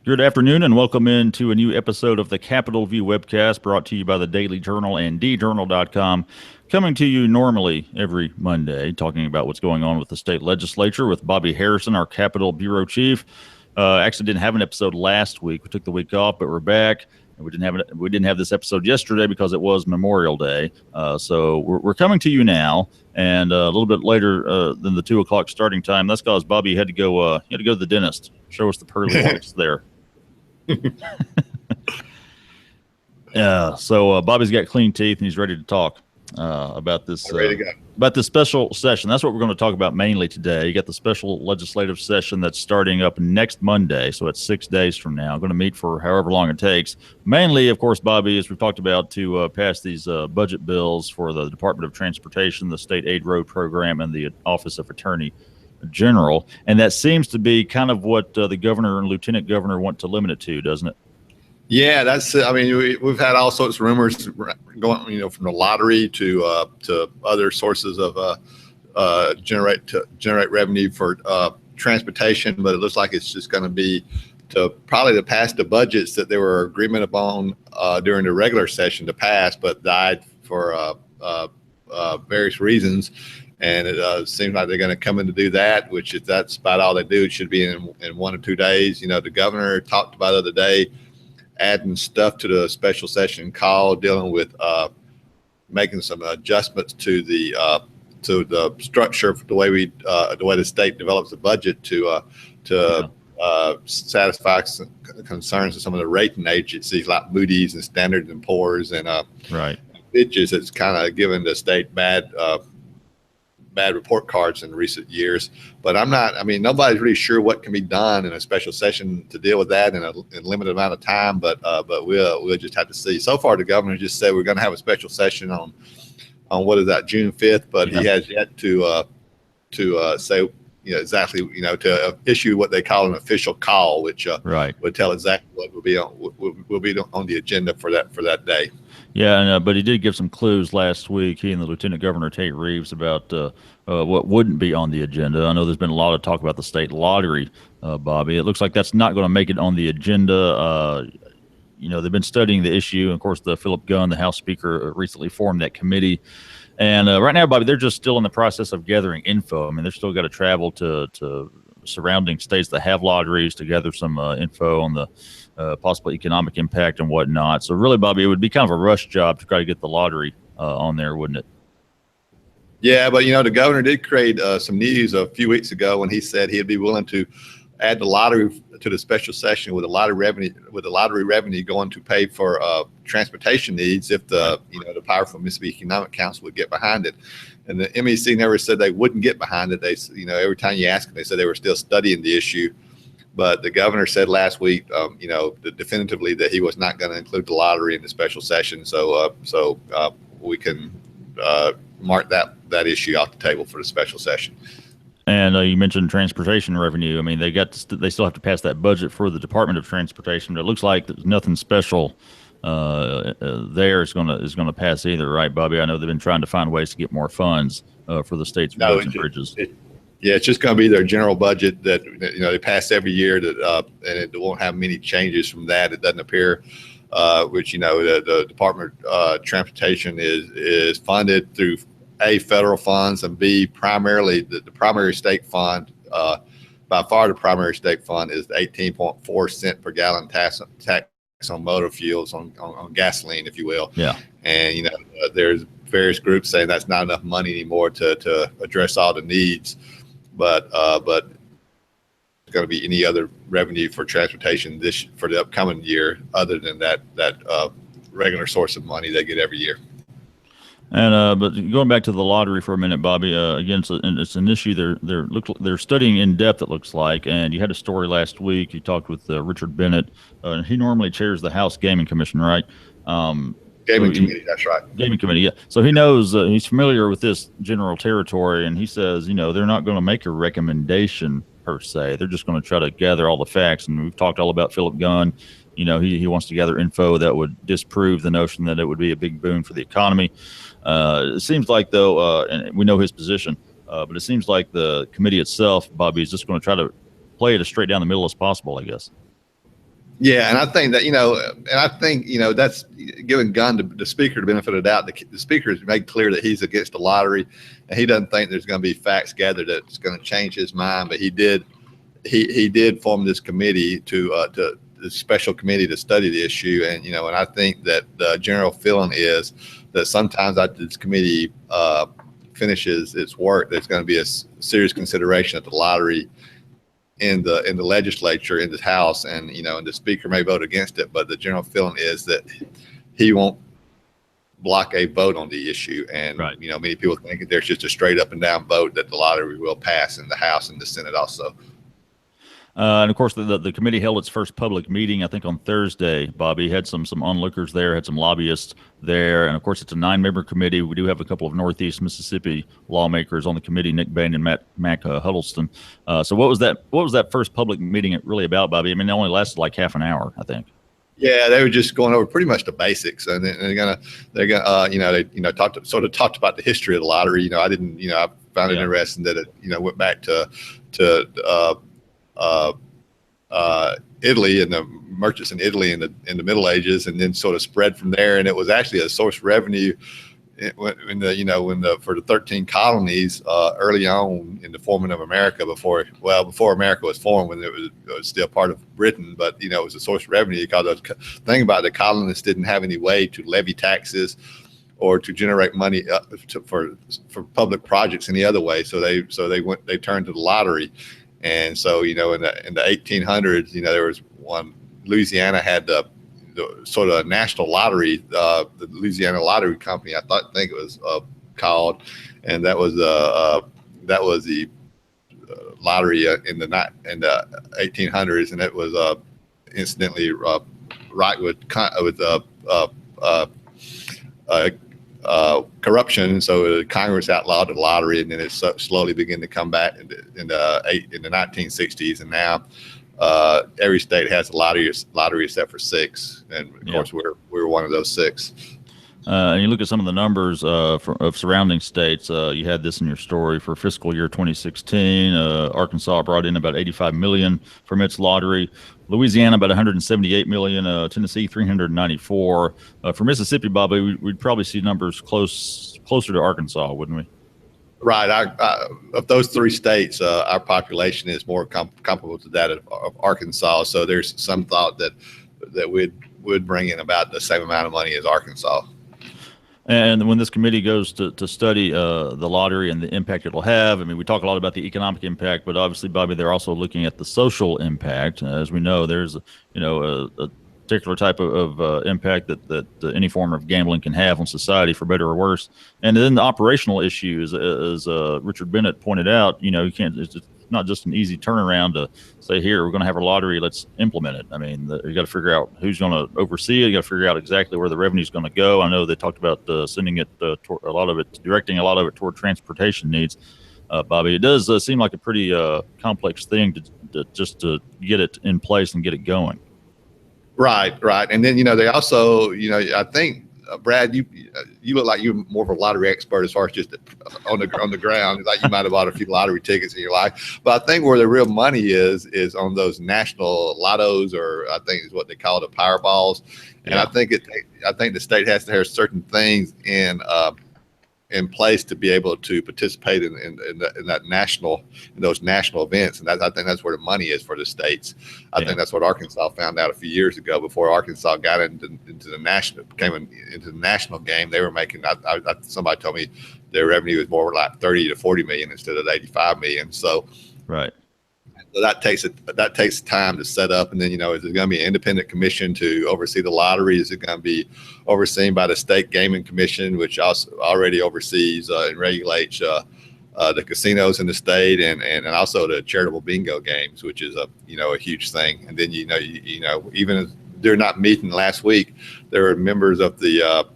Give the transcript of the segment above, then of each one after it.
Good afternoon and welcome into a new episode of the Capitol View webcast brought to you by the Daily Journal and djournal.com. Coming to you normally every Monday, talking about what's going on with the state legislature with Bobby Harrison, our Capitol Bureau Chief. Actually didn't have an episode last week. We took the week off, but we're back. And we didn't have this episode yesterday because it was Memorial Day. So we're coming to you now, and a little bit later than the 2 o'clock starting time. That's because Bobby had to go to the dentist. Show us the pearly whites there. Yeah, so Bobby's got clean teeth and he's ready to talk about this special session. That's what we're going to talk about mainly today. You got the special legislative session that's starting up next Monday, so it's 6 days from now. I'm going to meet for however long it takes. Mainly, of course, Bobby, as we've talked about, to pass these budget bills for the Department of Transportation, the State Aid Road Program, and the Office of Attorney General, and that seems to be kind of what the governor and lieutenant governor want to limit it to, doesn't it? Yeah, that's. I mean, we've had all sorts of rumors going, from the lottery to other sources of generate revenue for transportation, but it looks like it's just going to be to pass the budgets that there were agreement upon during the regular session to pass, but died for various reasons. And it seems like they're going to come in to do that, which if that's about all they do, it should be in 1 or 2 days. The governor talked about the other day adding stuff to the special session call, dealing with making some adjustments to the structure of the way the state develops the budget to satisfy concerns of some of the rating agencies like Moody's and Standard & Poor's and right. Fitch's. It's kind of given the state bad report cards in recent years, but nobody's really sure what can be done in a special session to deal with that in a limited amount of time. But we'll just have to see. So far, the governor just said we're going to have a special session on what is that, June 5th, but he has yet to say exactly to issue what they call an official call, which would tell exactly what will be on the agenda for that day. Yeah, but he did give some clues last week, he and the Lieutenant Governor Tate Reeves, about what wouldn't be on the agenda. I know there's been a lot of talk about the state lottery, Bobby. It looks like that's not going to make it on the agenda. They've been studying the issue. Of course, the Philip Gunn, the House Speaker, recently formed that committee. And right now, Bobby, they're just still in the process of gathering info. I mean, they're still got to travel to surrounding states that have lotteries to gather some info on the possible economic impact and whatnot. So really, Bobby, it would be kind of a rush job to try to get the lottery on there, wouldn't it? Yeah, but the governor did create some news a few weeks ago when he said he'd be willing to add the lottery to the special session with the lottery revenue going to pay for transportation needs if the powerful Mississippi Economic Council would get behind it. And the MEC never said they wouldn't get behind it. They every time you ask them, they said they were still studying the issue. But the governor said last week, definitively that he was not going to include the lottery in the special session. So we can mark that issue off the table for the special session. And you mentioned transportation revenue. I mean, they still have to pass that budget for the Department of Transportation. But it looks like there's nothing special there is going to pass either, right, Bobby? I know they've been trying to find ways to get more funds for the state's roads and bridges. It's just going to be their general budget that they pass every year, and it won't have many changes from that. It doesn't appear, which the Department of Transportation is funded through A, federal funds, and B, primarily the primary state fund. By far, the primary state fund is the 18.4 cent per gallon tax on motor fuels, on gasoline, if you will. Yeah. And there's various groups saying that's not enough money anymore to address all the needs. But there's going to be any other revenue for transportation for the upcoming year other than that regular source of money they get every year. And but going back to the lottery for a minute, Bobby, again, it's an issue they're studying in depth, it looks like. And you had a story last week. You talked with Richard Bennett. He normally chairs the House Gaming Commission, right? Gaming committee, that's right. Gaming committee, yeah. So he knows, he's familiar with this general territory, and he says, they're not going to make a recommendation per se. They're just going to try to gather all the facts. And we've talked all about Philip Gunn. He wants to gather info that would disprove the notion that it would be a big boon for the economy. It seems like, though, and we know his position, but it seems like the committee itself, Bobby, is just going to try to play it as straight down the middle as possible, I guess. Yeah, and I think that that's giving Gunn the speaker the benefit of the doubt. The speaker has made clear that he's against the lottery, and he doesn't think there's going to be facts gathered that's going to change his mind. But he did form this committee to the special committee to study the issue, and and I think that the general feeling is that sometimes after this committee finishes its work, there's going to be a serious consideration of the lottery in the legislature, in the House, and and the speaker may vote against it, but the general feeling is that he won't block a vote on the issue. And Right. many people think there's just a straight up and down vote that the lottery will pass in the House and the Senate also. And of course, the committee held its first public meeting, I think, on Thursday. Bobby had some onlookers there, had some lobbyists there, and of course, it's a 9-member committee. We do have a couple of Northeast Mississippi lawmakers on the committee, Nick Bain and Mac Huddleston. So, what was that first public meeting really about, Bobby? I mean, it only lasted like half an hour, I think. Yeah, they were just going over pretty much the basics, and they're gonna they talked about the history of the lottery. I didn't I found it interesting that it went back to Italy and the merchants in Italy in the Middle Ages, and then sort of spread from there. And it was actually a source of revenue for the 13 colonies early on in the forming of America, before America was formed, when it was still part of Britain. But it was a source of revenue because the thing about the colonists didn't have any way to levy taxes or to generate money for public projects any other way. So they turned to the lottery. And so, in the 1800s, there was one. Louisiana had the sort of national lottery, the Louisiana Lottery Company, I think it was called, and that was the lottery in the 1800s, and it was incidentally right with corruption. So Congress outlawed the lottery, and then it slowly began to come back in the 1960s. And now every state has a lottery except for 6, and of course we're one of those 6. And you look at some of the numbers of surrounding states. You had this in your story for fiscal year 2016. Arkansas brought in about 85 million from its lottery. Louisiana about 178 million. Tennessee 394. For Mississippi, Bobby, we'd probably see numbers closer to Arkansas, wouldn't we? Right. Of those 3 states, our population is more comparable to that of Arkansas. So there's some thought that would bring in about the same amount of money as Arkansas. And when this committee goes to study the lottery and the impact it'll have, I mean, we talk a lot about the economic impact, but obviously, Bobby, they're also looking at the social impact. As we know, there's a particular type of impact that any form of gambling can have on society, for better or worse. And then the operational issues, as Richard Bennett pointed out, you can't. It's not just an easy turnaround to say, here, we're going to have a lottery, let's implement it. I mean, you got to figure out who's going to oversee it. You got to figure out exactly where the revenue is going to go. I know they talked about sending it directing a lot of it toward transportation needs. Bobby, it does seem like a pretty complex thing to get it in place and get it going. Right. And then, they also, I think, Brad, you look like you're more of a lottery expert as far as just on the ground. Like you might have bought a few lottery tickets in your life. But I think where the real money is on those national lottos, or I think is what they call the Powerballs. And I think the state has to have certain things in place to be able to participate in those national events. And I think that's where the money is for the states. I think that's what Arkansas found out a few years ago. Before Arkansas got into the national game, they were making, somebody told me their revenue was more like 30 to 40 million instead of 85 million. So, right. So that takes time to set up. And then, is it going to be an independent commission to oversee the lottery? Is it going to be overseen by the state gaming commission, which also already oversees and regulates the casinos in the state, and also the charitable bingo games, which is a huge thing. And then, even during that meeting last week, there were members of the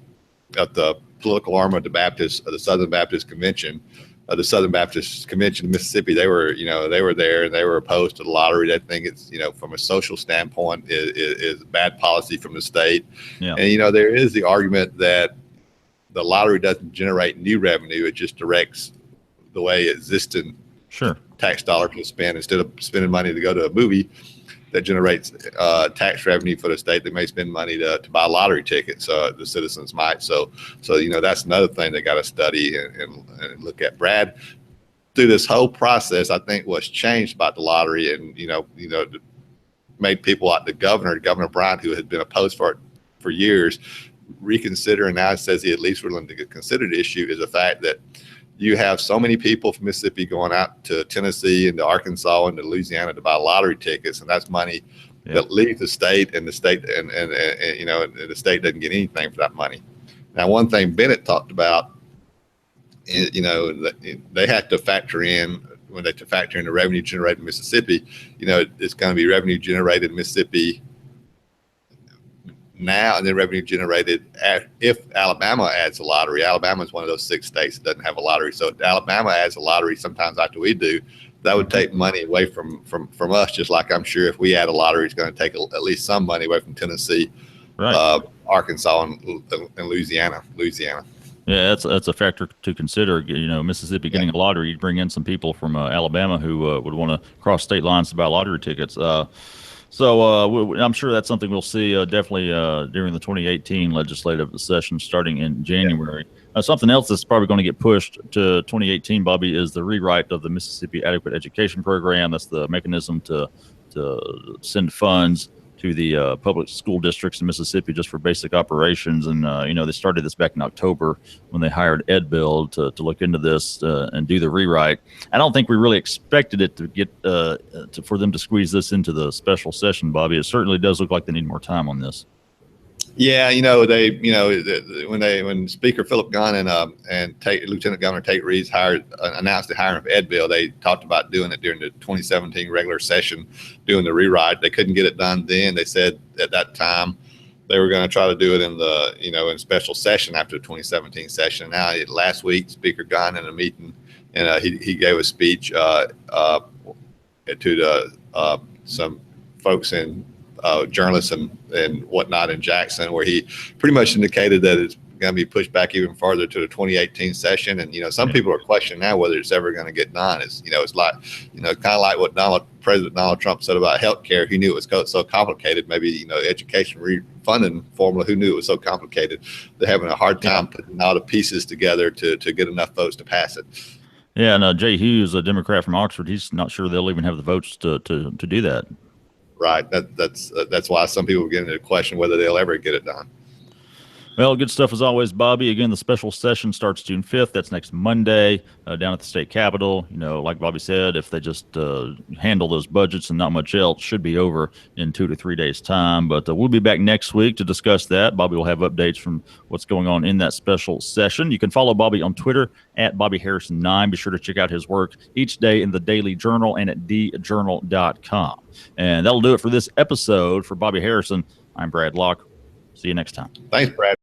political arm of the Southern Baptist Convention. The Southern Baptist Convention in Mississippi, they were there, and they were opposed to the lottery. They think it's, from a social standpoint, is bad policy from the state. Yeah. And, there is the argument that the lottery doesn't generate new revenue. It just directs the way existing tax dollars are spent instead of spending money to go to a movie. that generates tax revenue for the state. They may spend money to buy lottery tickets. The citizens might. So that's another thing they got to study and look at. Brad, through this whole process, I think what's changed about the lottery, and made people like Governor Bryant, who had been opposed for it for years, reconsider, and now says he at least willing to consider the issue, is the fact that you have so many people from Mississippi going out to Tennessee and to Arkansas and to Louisiana to buy lottery tickets, and that's money that leaves the state, and the state and the state doesn't get anything for that money. Now, one thing Bennett talked about, they have to factor in, when they factor in the revenue generated in Mississippi, it's going to be revenue generated in Mississippi now, and then revenue generated if Alabama adds a lottery. Alabama is one of those 6 states that doesn't have a lottery. So if Alabama adds a lottery sometimes after we do, that would take money away from us, just like I'm sure if we add a lottery, it's going to take at least some money away from Tennessee, right, Arkansas, and Louisiana. Yeah, that's a factor to consider. Mississippi getting a lottery, you'd bring in some people from Alabama who would want to cross state lines to buy lottery tickets. So I'm sure that's something we'll see definitely during the 2018 legislative session starting in January. Something else that's probably going to get pushed to 2018, Bobby, is the rewrite of the Mississippi Adequate Education Program. That's the mechanism to send funds to the public school districts in Mississippi just for basic operations. And, they started this back in October when they hired Ed Bill to look into this and do the rewrite. I don't think we really expected it to get for them to squeeze this into the special session, Bobby. It certainly does look like they need more time on this. Yeah, when Speaker Philip Gunn and Lieutenant Governor Tate Reeves announced the hiring of Ed Bill, they talked about doing it during the 2017 regular session, doing the rewrite. They couldn't get it done then. They said at that time they were going to try to do it in the in special session after the 2017 session. Now, last week, Speaker Gunn in a meeting, and he gave a speech to some folks in journalists and whatnot in Jackson, where he pretty much indicated that it's going to be pushed back even farther to the 2018 session. And some people are questioning now whether it's ever going to get done. It's like kind of like what President Donald Trump said about healthcare. He knew it was so complicated. Maybe education refunding formula. Who knew it was so complicated? They're having a hard time putting all the pieces together to get enough votes to pass it. Yeah, and Jay Hughes, a Democrat from Oxford, he's not sure they'll even have the votes to do that. Right. That's why some people are getting into question whether they'll ever get it done. Well, good stuff as always, Bobby. Again, the special session starts June 5th. That's next Monday down at the state capitol. Like Bobby said, if they just handle those budgets and not much else, should be over in 2 to 3 days' time. But we'll be back next week to discuss that. Bobby will have updates from what's going on in that special session. You can follow Bobby on Twitter at BobbyHarrison9. Be sure to check out his work each day in the Daily Journal and at djournal.com. And that'll do it for this episode. For Bobby Harrison, I'm Brad Locke. See you next time. Thanks, Brad.